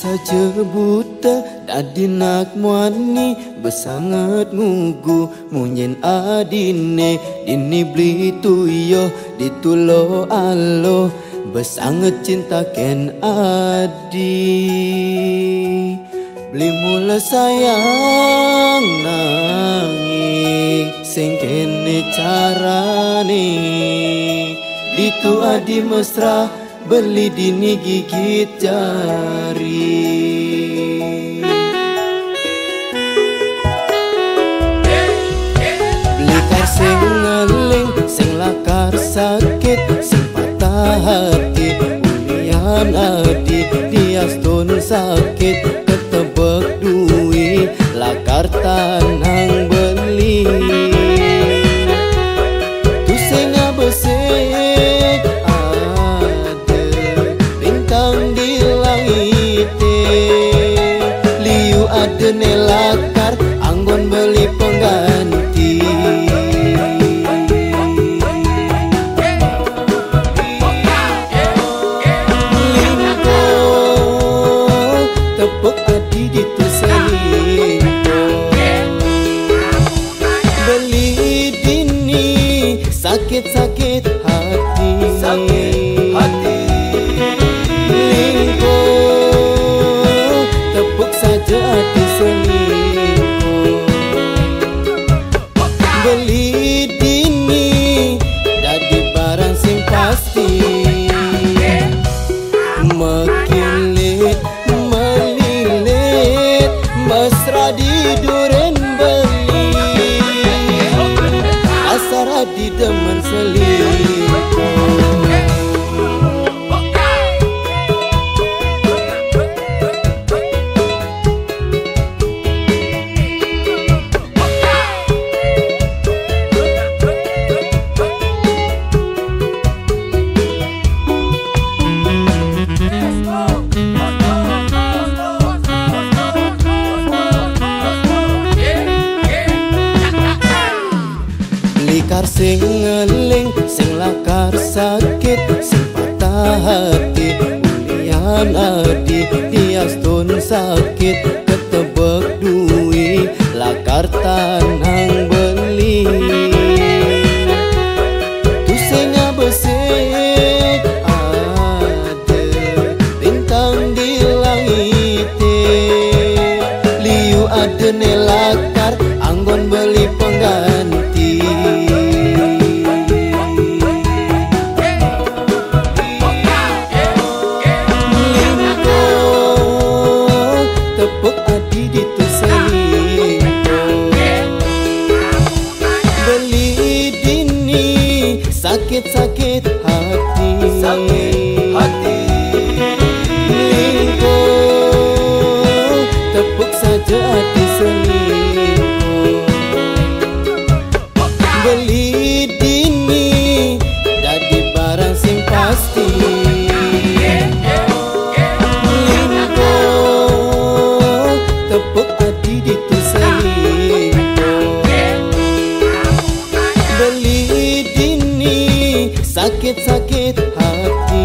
saja buta dadi nak muani besangat ngugu munyen adine dini beli tuyo ditulo alo besangat cinta ken adi beli mula sayang nanging sing kene carane ditu adi mesra beli dini gigit jari. Beli kar sing ngeling, sing lakar sakit, sing patah hati, unian adi, dias tun sakit, ketebek duit, lakar tanang beli. Tu sing ngabesek ada nelakar anggon beli pengganti lingko tepuk hati dituselingko beli dini sakit-sakit hati lingko tepuk saja hati selingkuh beli dini dadi barang sing pasti mekilit melilit mesra di duren beli asar di demen selingkuh. Likar sing ngeling, sing lakar sakit, sing patah hati, unian adi, dias tun sakit, ketebek duit, lakar tanang beli. Tu sing ngabesek ada bintang di langit, liu ada nelakar anggon beli pengganti. Sakit-sakit hati lingko tepuk saja hati selingkuh beli dini dadi barang sing pasti lingko tepuk hati ditu selingkuh beli sakit-sakit hati